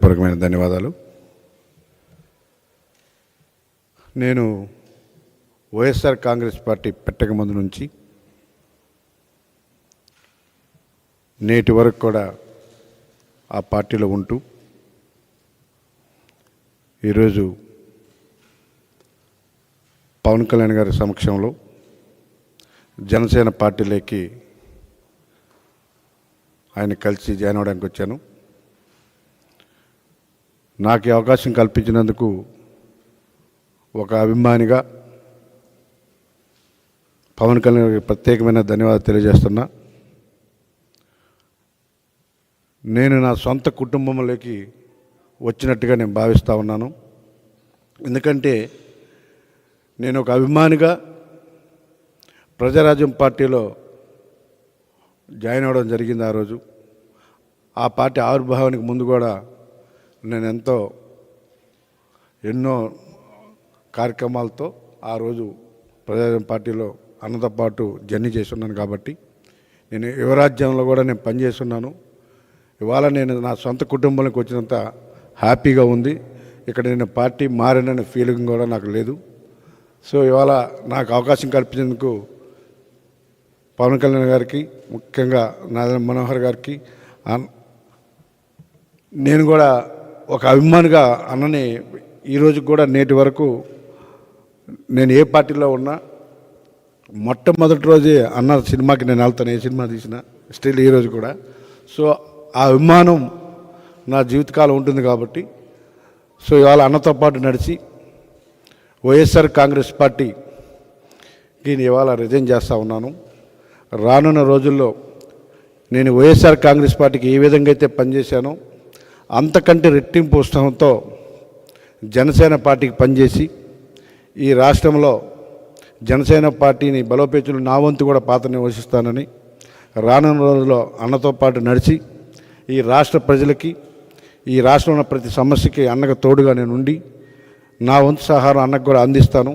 పూర్వకమైన ధన్యవాదాలు. నేను వైఎస్ఆర్ కాంగ్రెస్ పార్టీ పెట్టక ముందు నుంచి నేటి వరకు కూడా ఆ పార్టీలో ఉంటూ ఈరోజు పవన్ కళ్యాణ్ గారి సమక్షంలో జనసేన పార్టీలోకి ఆయన కలిసి జాయిన్ అవ్వడానికి వచ్చాను. నాకు ఈ అవకాశం కల్పించినందుకు ఒక అభిమానిగా పవన్ కళ్యాణ్ గారికి ప్రత్యేకమైన ధన్యవాదాలు తెలియజేస్తున్నా. నేను నా సొంత కుటుంబంలోకి వచ్చినట్టుగా నేను భావిస్తూ ఉన్నాను. ఎందుకంటే నేను ఒక అభిమానిగా ప్రజారాజ్యం పార్టీలో జాయిన్ అవ్వడం జరిగింది. ఆ రోజు ఆ పార్టీ ఆవిర్భావానికి ముందు కూడా నేను ఎన్నో కార్యక్రమాలతో ఆ రోజు ప్రజారాజ్యం పార్టీలో అన్నతో పాటు జర్నీ చేస్తున్నాను. కాబట్టి నేను యువరాజ్యంలో కూడా నేను పనిచేస్తున్నాను. ఇవాళ నేను నా సొంత కుటుంబంలోకి వచ్చినంత హ్యాపీగా ఉంది. ఇక్కడ నేను పార్టీ మారిననే ఫీలింగ్ కూడా నాకు లేదు. సో ఇవాళ నాకు అవకాశం కల్పించేందుకు పవన్ కళ్యాణ్ గారికి, ముఖ్యంగా నాదెండ్ల మనోహర్ గారికి, నేను కూడా ఒక అభిమానిగా అన్నని ఈరోజు కూడా నేటి వరకు నేను ఏ పార్టీలో ఉన్నా మొట్టమొదటి రోజే అన్న సినిమాకి నేను వెళ్తాను, ఏ సినిమా తీసినా స్టిల్ ఈరోజు కూడా. సో ఆ అభిమానం నా జీవితకాలం ఉంటుంది. కాబట్టి సో ఇవాళ అన్నతో పాటు నడిచి వైఎస్ఆర్ కాంగ్రెస్ పార్టీకి ఇవాళ రిజైన్ చేస్తూ ఉన్నాను. రానున్న రోజుల్లో నేను వైఎస్ఆర్ కాంగ్రెస్ పార్టీకి ఏ విధంగా అయితే పనిచేశానో అంతకంటే రెట్టింపు ఉత్సాహంతో జనసేన పార్టీకి పనిచేసి ఈ రాష్ట్రంలో జనసేన పార్టీని బలోపేతులు నా వంతు కూడా పాత్ర నిర్వహిస్తానని, రానున్న రోజుల్లో అన్నతో పాటు నడిచి ఈ రాష్ట్ర ప్రజలకి, ఈ రాష్ట్రంలో ప్రతి సమస్యకి అన్నకు తోడుగా నేను ఉండి నా వంతు సహారం అన్నకు కూడా అందిస్తాను.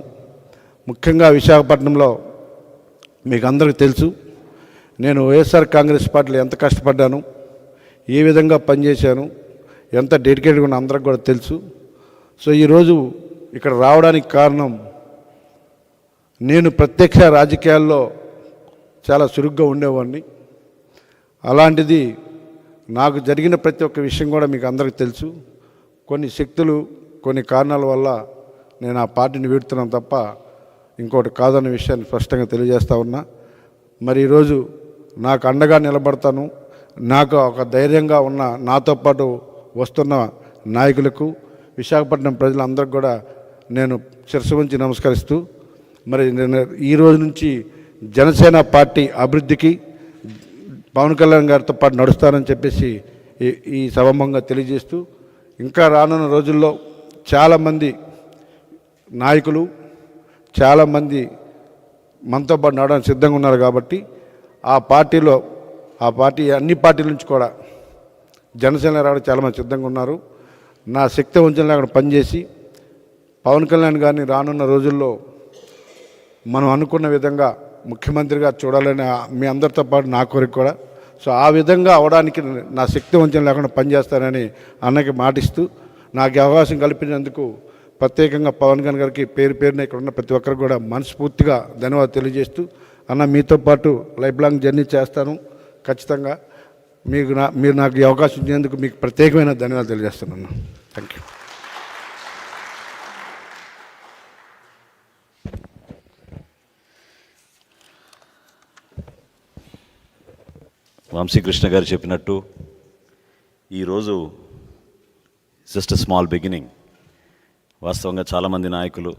ముఖ్యంగా విశాఖపట్నంలో మీకు అందరికీ తెలుసు, నేను వైఎస్ఆర్ కాంగ్రెస్ పార్టీలో ఎంత కష్టపడ్డాను, ఏ విధంగా పనిచేశాను, ఎంత డెడికేట్గా ఉన్న అందరికి కూడా తెలుసు. సో ఈరోజు ఇక్కడ రావడానికి కారణం, నేను ప్రత్యక్ష రాజకీయాల్లో చాలా చురుగ్గా ఉండేవాడిని. అలాంటిది నాకు జరిగిన ప్రతి ఒక్క విషయం కూడా మీకు అందరికీ తెలుసు. కొన్ని శక్తులు, కొన్ని కారణాల వల్ల నేను ఆ పార్టీని వీడుతున్నాను తప్ప ఇంకోటి కాదన్న విషయాన్ని స్పష్టంగా తెలియజేస్తూ ఉన్నా. మరి ఈరోజు నాకు అండగా నిలబడతాను. నాకు ఒక ధైర్యంగా ఉన్న నాతో పాటు వస్తున్న నాయకులకు, విశాఖపట్నం ప్రజలందరికీ కూడా నేను శిరస్సు వంచి నమస్కరిస్తూ, మరి నేను ఈ రోజు నుంచి జనసేన పార్టీ అభివృద్ధికి పవన్ కళ్యాణ్ గారితో పాటు నడుస్తానని చెప్పేసి ఈ సభంగా తెలియజేస్తూ, ఇంకా రానున్న రోజుల్లో చాలామంది నాయకులు, చాలామంది మనతో పాటు నడవడానికి సిద్ధంగా ఉన్నారు. కాబట్టి ఆ పార్టీ అన్ని పార్టీల నుంచి కూడా జనసేన రావడానికి చాలామంది సిద్ధంగా ఉన్నారు. నా శక్తి వంచన అక్కడ పనిచేసి పవన్ కళ్యాణ్ గారిని రానున్న రోజుల్లో మనం అనుకున్న విధంగా ముఖ్యమంత్రిగా చూడాలని మీ అందరితో పాటు నా కోరిక కూడా. సో ఆ విధంగా అవడానికి నా శక్తి వంచన లేకుండా పనిచేస్తానని అన్నకి మాటిస్తూ, నాకు అవకాశం కల్పించినందుకు ప్రత్యేకంగా పవన్ కళ్యాణ్ గారికి పేరున ఇక్కడ ఉన్న ప్రతి ఒక్కరికి కూడా మనస్ఫూర్తిగా ధన్యవాదాలు తెలియజేస్తూ, అన్న మీతో పాటు లైఫ్ లాంగ్ జర్నీ చేస్తాను ఖచ్చితంగా. మీరు నాకు ఈ అవకాశం ఇచ్చినందుకు మీకు ప్రత్యేకమైన ధన్యవాదాలు తెలియజేస్తున్నాను. Thank you. వంశీకృష్ణ గారు చెప్పినట్టు ఈరోజు జస్ట్ స్మాల్ బిగినింగ్. వాస్తవంగా చాలామంది నాయకులు